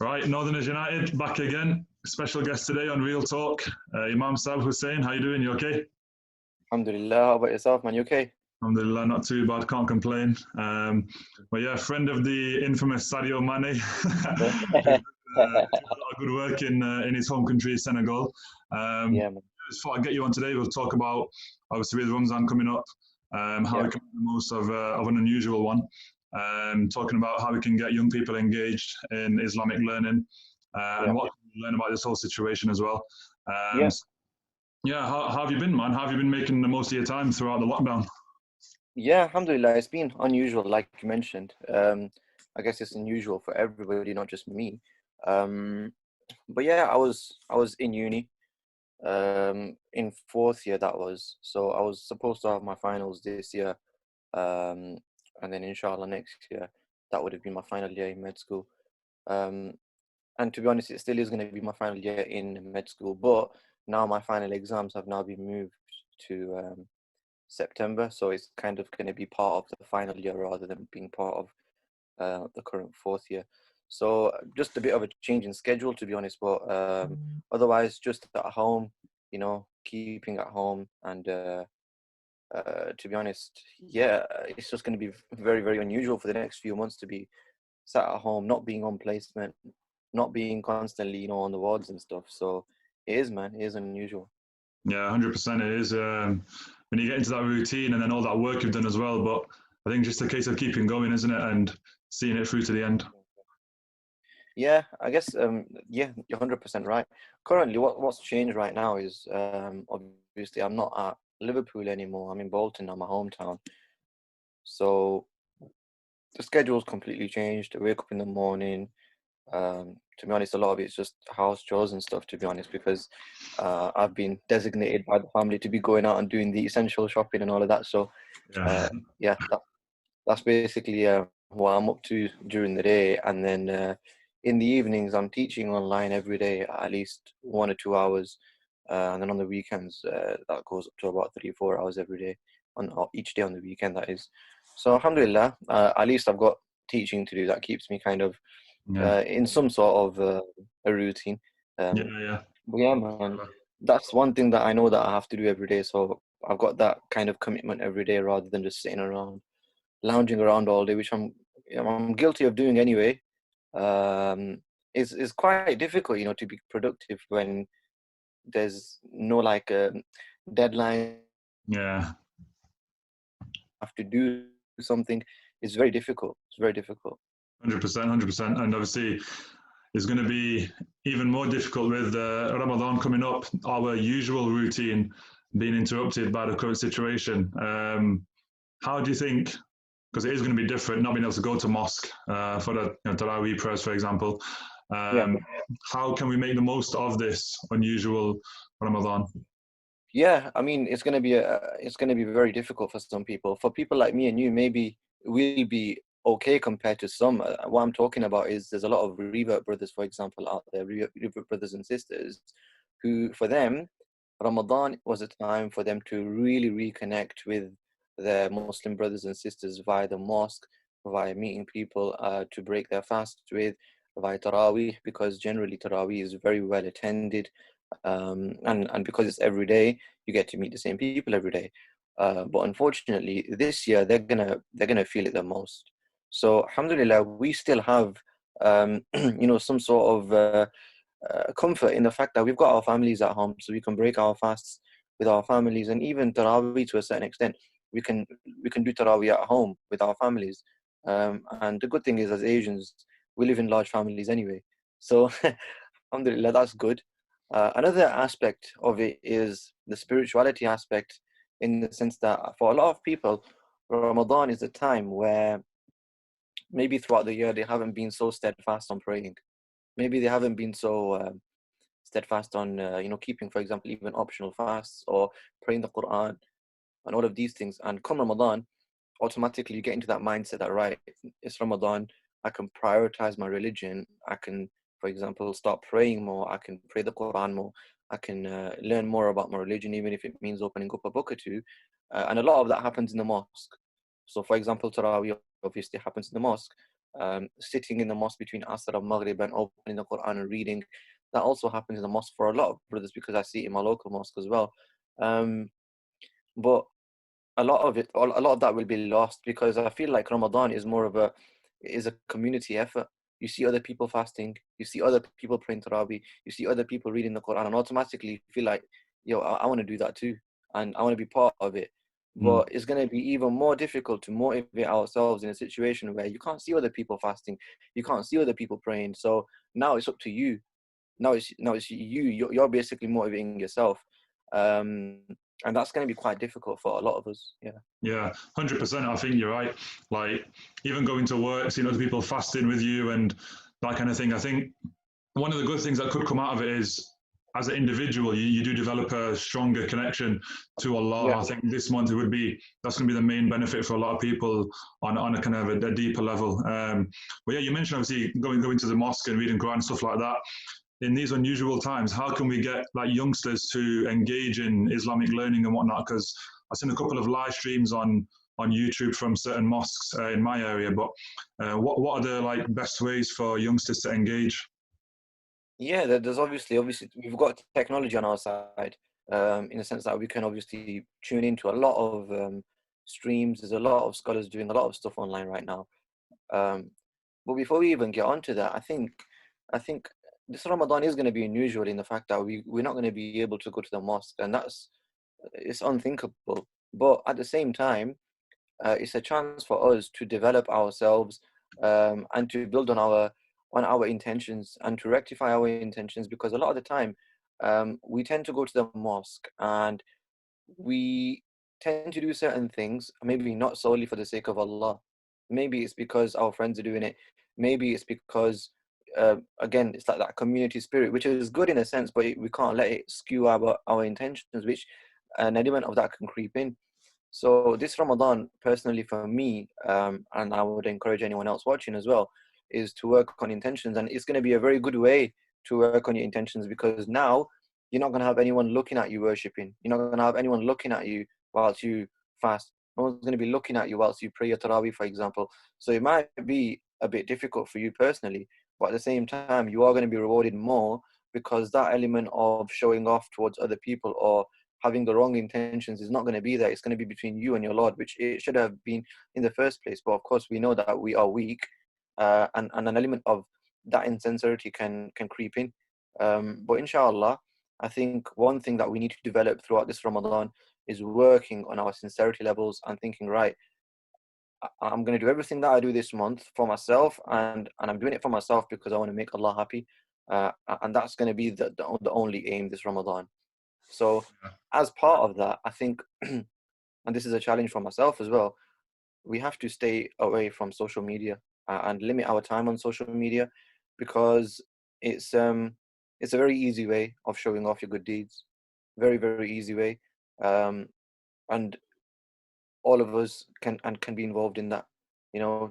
Right, Northerners United back again. Special guest today on Real Talk, Imam Hussain. How you doing? You okay? Alhamdulillah, how about yourself, man? You okay? Alhamdulillah, not too bad. Can't complain. But yeah, friend of the infamous Sadio Mane. Doing a lot of good work in his home country, Senegal. Yeah, man. Just thought I'd get you on today. We'll talk about, obviously, with Ramadan coming up, how Yeah, we can make the most of an unusual one. Talking about how we can get young people engaged in Islamic learning yeah, and what can we learn about this whole situation as well. yeah, So yeah, how have you been, man? How have you been making the most of your time throughout the lockdown? yeah. Alhamdulillah, it's been unusual, like you mentioned. I guess it's unusual for everybody, not just me. Um, but yeah, I was in uni, in fourth year that was. So I was supposed to have my finals this year, um, and then inshallah next year that would have been my final year in med school. Um, and to be honest, it still is going to be my final year in med school, but now my final exams have now been moved to September, so it's kind of going to be part of the final year rather than being part of the current fourth year. So just a bit of a change in schedule, to be honest, but otherwise just at home, keeping at home, and to be honest, yeah, it's just going to be very, very unusual for the next few months to be sat at home, not being on placement, not being constantly, on the wards and stuff. So it is, man, it is unusual. Yeah, 100% it is. When you get into that routine and then all that work you've done as well. But I think just a case of keeping going, isn't it? And seeing it through to the end. Yeah, I guess yeah, you're 100% right. Currently, what's changed right now is obviously I'm not at Liverpool anymore. I'm in Bolton, now my hometown. So the schedule's completely changed. I wake up in the morning. To be honest, a lot of it's just house chores and stuff, to be honest, because I've been designated by the family to be going out and doing the essential shopping and all of that. So Yeah. uh, yeah, that's basically what I'm up to during the day. And then in the evenings, I'm teaching online every day, at least 1 or 2 hours. And then on the weekends, that goes up to about 3 or 4 hours every day, on each day on the weekend, that is. So alhamdulillah, at least I've got teaching to do. That keeps me kind of Yeah. in some sort of a routine. Yeah. Um, Yeah. but yeah, man, that's one thing that I know that I have to do every day. So I've got that kind of commitment every day rather than just sitting around, lounging around all day, which I'm guilty of doing anyway. It's quite difficult, to be productive when there's no like deadline. Yeah. Have to do something. It's very difficult. It's very difficult. 100%, 100%. And obviously, it's going to be even more difficult with Ramadan coming up, our usual routine being interrupted by the current situation. How do you think, because it is going to be different, not being able to go to mosque for the Tarawih prayers, for example, Yeah. um, how can we make the most of this unusual Ramadan? Yeah, I mean, it's gonna be very difficult for some people. For people like me and you, maybe we'll be okay compared to some. What I'm talking about is there's a lot of revert brothers, for example, out there, revert brothers and sisters, who for them, Ramadan was a time for them to really reconnect with their Muslim brothers and sisters via the mosque, via meeting people to break their fast with, via Taraweeh, because generally Taraweeh is very well attended, and because it's every day, you get to meet the same people every day. But unfortunately, this year they're gonna feel it the most. So, alhamdulillah, we still have some sort of comfort in the fact that we've got our families at home, so we can break our fasts with our families, and even Taraweeh to a certain extent, we can we can do Taraweeh at home with our families. And the good thing is, as Asians, we live in large families anyway. So, alhamdulillah, that's good. Another aspect of it is the spirituality aspect, in the sense that for a lot of people, Ramadan is a time where maybe throughout the year they haven't been so steadfast on praying. Maybe they haven't been so steadfast on, keeping, for example, even optional fasts or praying the Quran and all of these things. And come Ramadan, automatically you get into that mindset that, right, it's Ramadan, I can prioritize my religion. I can, for example, start praying more. I can pray the Quran more. I can learn more about my religion, even if it means opening up a book or two. And a lot of that happens in the mosque. So, for example, Taraweeh obviously happens in the mosque. sitting in the mosque between Asr and Maghrib and opening the Quran and reading. That also happens in the mosque for a lot of brothers, because I see it in my local mosque as well. But a lot of that will be lost, because I feel like Ramadan is more of a community effort. You see other people fasting, you see other people praying Tarawih, you see other people reading the Quran, and automatically you feel like, yo, I want to do that too, and I want to be part of it. Mm. But it's going to be even more difficult to motivate ourselves in a situation where you can't see other people fasting, you can't see other people praying. So now it's up to you. Now it's you. You're basically motivating yourself, and that's going to be quite difficult for a lot of us. Yeah. Yeah, 100%. I think you're right. Like, even going to work, seeing other people fasting with you and that kind of thing. I think one of the good things that could come out of it is, as an individual, you do develop a stronger connection to Allah. Yeah. I think this month that's going to be the main benefit for a lot of people on a kind of a deeper level. But yeah, you mentioned obviously going to the mosque and reading Quran, stuff like that. In these unusual times, how can we get like youngsters to engage in Islamic learning and whatnot? Because I've seen a couple of live streams on YouTube from certain mosques in my area. But what are the like best ways for youngsters to engage? Yeah, there's obviously we've got technology on our side, in the sense that we can obviously tune into a lot of streams. There's a lot of scholars doing a lot of stuff online right now. Um, but before we even get onto that, I think this Ramadan is going to be unusual in the fact that we're not going to be able to go to the mosque, and it's unthinkable. But at the same time, it's a chance for us to develop ourselves, and to build on our intentions and to rectify our intentions, because a lot of the time, we tend to go to the mosque and we tend to do certain things, maybe not solely for the sake of Allah. Maybe it's because our friends are doing it. Maybe it's because, again, it's like that community spirit, which is good in a sense, but we can't let it skew our intentions, which an element of that can creep in. So this Ramadan, personally for me, and I would encourage anyone else watching as well, is to work on intentions, and it's going to be a very good way to work on your intentions, because now you're not going to have anyone looking at you worshiping. You're not going to have anyone looking at you whilst you fast. No one's going to be looking at you whilst you pray your Tarawih, for example. So it might be a bit difficult for you personally, but at the same time, you are going to be rewarded more, because that element of showing off towards other people or having the wrong intentions is not going to be there. It's going to be between you and your Lord, which it should have been in the first place. But of course, we know that we are weak, and an element of that insincerity can creep in. But inshallah, I think one thing that we need to develop throughout this Ramadan is working on our sincerity levels and thinking, right, I'm going to do everything that I do this month for myself, and I'm doing it for myself because I want to make Allah happy. And that's going to be the only aim this Ramadan. So, as part of that, I think, and this is a challenge for myself as well, we have to stay away from social media, and limit our time on social media, because it's a very easy way of showing off your good deeds, very very easy way, and all of us can be involved in that.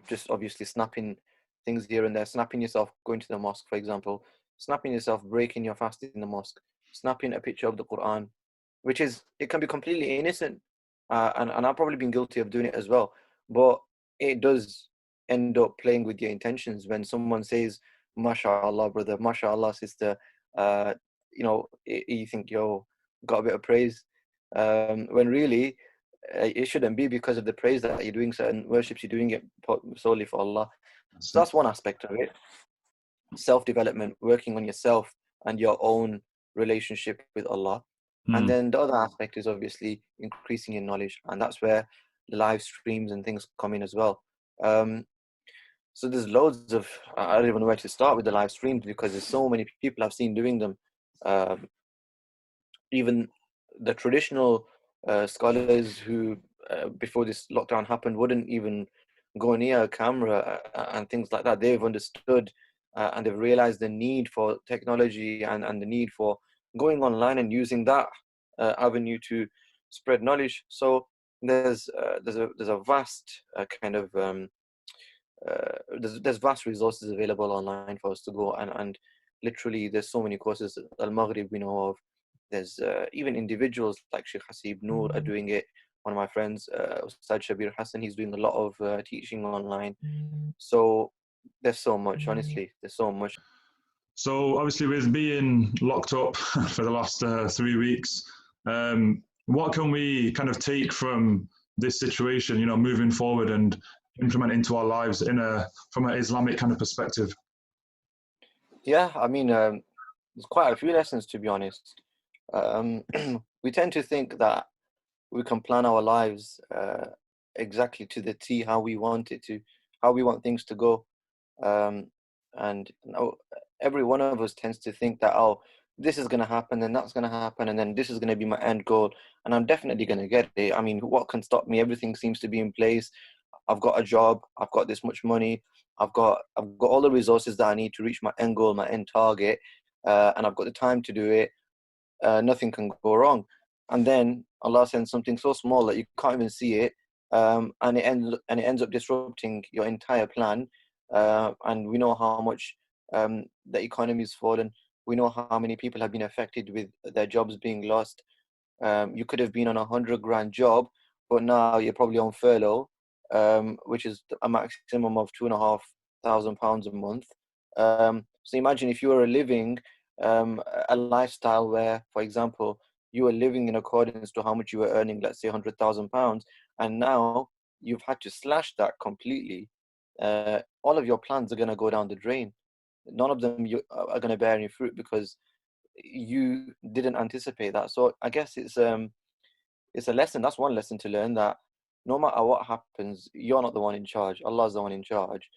Just obviously snapping things here and there, snapping yourself going to the mosque, for example, snapping yourself breaking your fast in the mosque, snapping a picture of the Quran, which it can be completely innocent, and I've probably been guilty of doing it as well, but it does end up playing with your intentions when someone says, "MashaAllah, brother, MashaAllah, sister." Uh, you think, "Yo, got a bit of praise," when really it shouldn't be, because of the praise that you're doing certain worships, you're doing it solely for Allah. That's So it. that's one aspect of it: self-development, working on yourself and your own relationship with Allah. And Mm. then the other aspect is obviously increasing your knowledge, and that's where the live streams and things come in as well. So there's loads of, I don't even know where to start with the live streams, because there's so many people I've seen doing them. Um, Even the traditional scholars who, before this lockdown happened, wouldn't even go near a camera, and things like that. They've understood, and they've realized the need for technology, and the need for going online and using that avenue to spread knowledge. So there's a vast kind of there's vast resources available online for us to go, and literally there's so many courses. Al Maghrib, we know of. There's even individuals like Sheikh Hasib Noor are doing it. One of my friends, Ustad Shabir Hassan, he's doing a lot of teaching online. So There's so much, honestly. There's so much. So obviously, with being locked up for the last 3 weeks, what can we kind of take from this situation? You know, moving forward and implement into our lives in a from an Islamic kind of perspective. Yeah, I mean, there's quite a few lessons, to be honest. Um, we tend to think that we can plan our lives exactly to the T how we want it to, how we want things to go. Um, and every one of us tends to think that, oh, this is going to happen, and that's going to happen, and then this is going to be my end goal, and I'm definitely going to get it. I mean, what can stop me? Everything seems to be in place. I've got a job. I've got this much money. I've got all the resources that I need to reach my end goal, my end target, and I've got the time to do it. Nothing can go wrong. And then Allah sends something so small that you can't even see it, and it ends up disrupting your entire plan. And we know how much the economy's fallen. We know how many people have been affected with their jobs being lost. You could have been on 100 grand job, but now you're probably on furlough, which is a maximum of £2,500 a month. So imagine if you were living a lifestyle where, for example, you were living in accordance to how much you were earning, let's say £100,000, and now you've had to slash that completely. All of your plans are going to go down the drain. None of them are going to bear any fruit because you didn't anticipate that. So I guess it's a lesson. That's one lesson to learn, that no matter what happens, you're not the one in charge. Allah's the one in charge.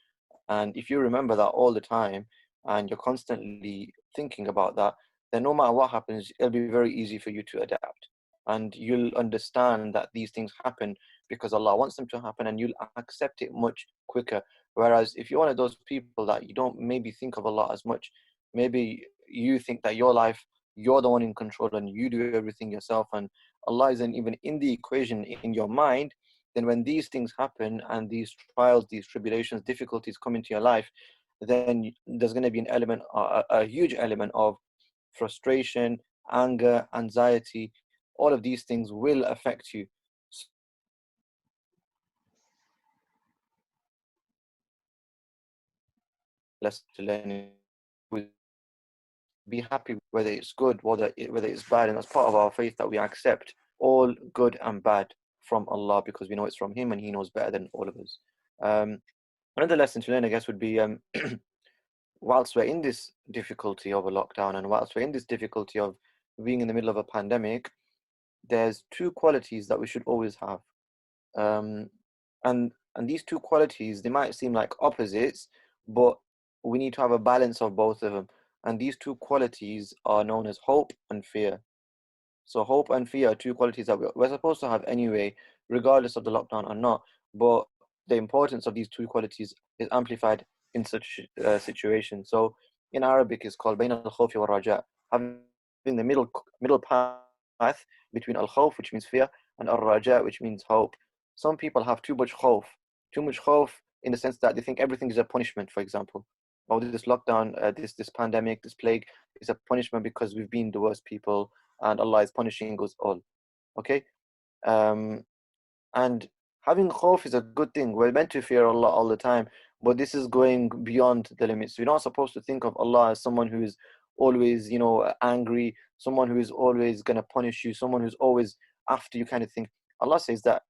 And if you remember that all the time and you're constantly thinking about that, then no matter what happens, it'll be very easy for you to adapt. And you'll understand that these things happen because Allah wants them to happen, and you'll accept it much quicker. Whereas if you're one of those people that you don't maybe think of Allah as much, maybe you think that your life, you're the one in control and you do everything yourself, and Allah isn't even in the equation in your mind, then when these things happen and these trials, these tribulations, difficulties come into your life, then there's going to be an element, a huge element of frustration, anger, anxiety. All of these things will affect you. Let's learn, be happy whether it's good, whether it's bad, and that's part of our faith, that we accept all good and bad from Allah because we know it's from Him and He knows better than all of us. Another lesson to learn, I guess, would be whilst we're in this difficulty of a lockdown and whilst we're in this difficulty of being in the middle of a pandemic, there's two qualities that we should always have. Um, and these two qualities, they might seem like opposites, but we need to have a balance of both of them. And these two qualities are known as hope and fear. So hope and fear are two qualities that we're supposed to have anyway, regardless of the lockdown or not. But the importance of these two qualities is amplified in such situations. So in Arabic, it's called bain al-khawfi wa raja, having the middle path between al-khawf, which means fear, and al-raja, which means hope. Some people have too much khawf in the sense that they think everything is a punishment. For example, oh, this lockdown, this pandemic, this plague is a punishment because we've been the worst people and Allah is punishing us all. Okay? Um, and having khawf is a good thing. We're meant to fear Allah all the time, but this is going beyond the limits. We're not supposed to think of Allah as someone who is always, angry, someone who is always going to punish you, someone who's always after you, kind of thing. Allah says that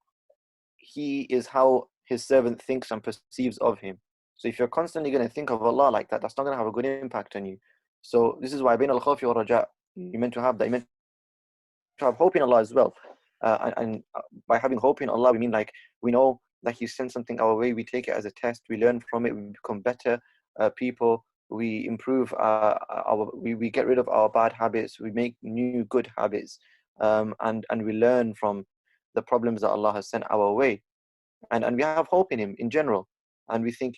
He is how His servant thinks and perceives of Him. So if you're constantly going to think of Allah like that, that's not going to have a good impact on you. So this is why bain al-khawfi wa raja, you're meant to have that. You're meant to have hope in Allah as well. And by having hope in Allah, we mean like we know that He sent something our way, we take it as a test, we learn from it, we become better people, we improve we get rid of our bad habits, we make new good habits, and we learn from the problems that Allah has sent our way. And we have hope in Him in general. And we think,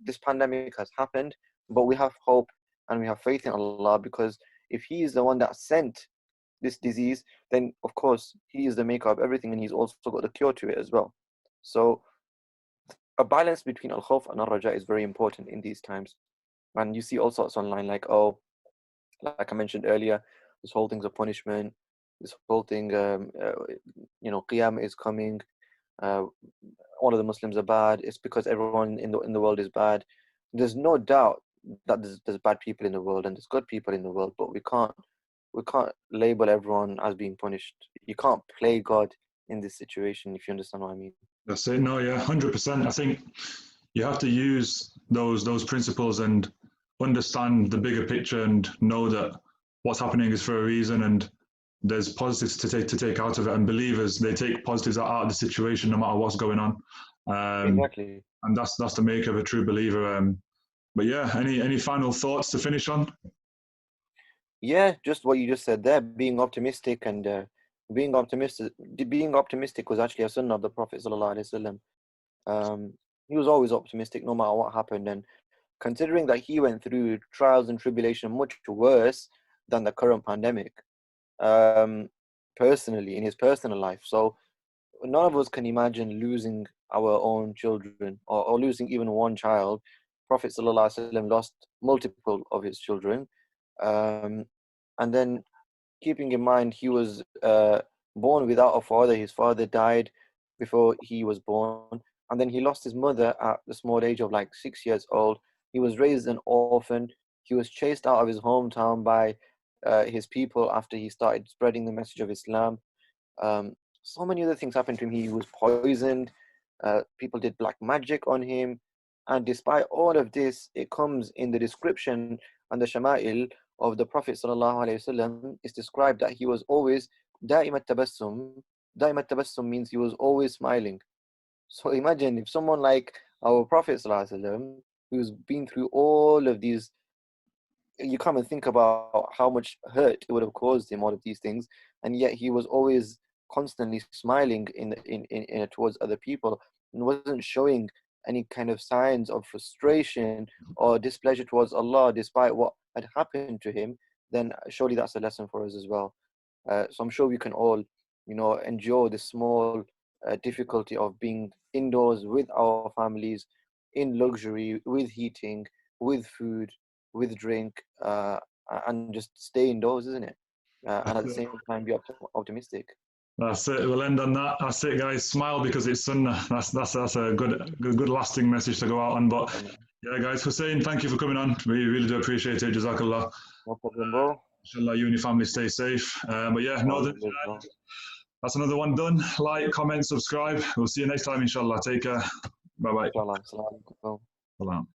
this pandemic has happened, but we have hope and we have faith in Allah, because if He is the one that sent this disease, then of course He is the maker of everything, and He's also got the cure to it as well. So a balance between al-khawf and al-raja is very important in these times. And you see all sorts online, like, oh, like I mentioned earlier, this whole thing's a punishment, this whole thing, qiyam is coming, all of the Muslims are bad, it's because everyone in the world is bad. there's no doubt that there's bad people in the world and there's good people in the world, but we can't label everyone as being punished. You can't play God in this situation, if you understand what I mean. That's it. No, yeah, 100%. I think you have to use those principles and understand the bigger picture and know that what's happening is for a reason and there's positives to take out of it. And believers, they take positives out of the situation no matter what's going on. Exactly. And that's the make of a true believer. But yeah, any final thoughts to finish on? Yeah, just what you just said there, being optimistic and being optimistic. Being optimistic was actually a sunnah of the Prophet sallallahu alaihi wasallam. He was always optimistic no matter what happened, and considering that he went through trials and tribulation much worse than the current pandemic, um, personally in his personal life. So none of us can imagine losing our own children or losing even one child. Prophet sallallahu alaihi wasallam lost multiple of his children, um, and then keeping in mind he was born without a father. His father died before he was born, and then he lost his mother at the small age of like 6 years old. He was raised an orphan. He was chased out of his hometown by his people after he started spreading the message of Islam. Um, so many other things happened to him. He was poisoned. People did black magic on him. And despite all of this, it comes in the description and the shama'il of the Prophet sallallahu alaihi wasallam. It's described that he was always da'imat tabassum. Da'imat tabassum means he was always smiling. So imagine if someone like our Prophet sallallahu alaihi wasallam, who's been through all of these, you come and think about how much hurt it would have caused him, all of these things, and yet he was always constantly smiling towards other people and wasn't showing any kind of signs of frustration or displeasure towards Allah despite what had happened to him. Then surely that's a lesson for us as well. So I'm sure we can all, endure the small difficulty of being indoors with our families, in luxury, with heating, with food, with drink, and just stay indoors, isn't it? And at the same time, be optimistic. That's it. We'll end on that. That's it, guys. Smile because it's Sunnah. That's a good lasting message to go out on. But yeah, guys, Hussein, thank you for coming on. We really do appreciate it. Jazakallah. No problem, bro. Inshallah, you and your family stay safe. But yeah, no, that's another one done. Like, comment, subscribe. We'll see you next time, inshallah. Take care. Bye bye. Inshallah. Assalamu alaikum. Salam.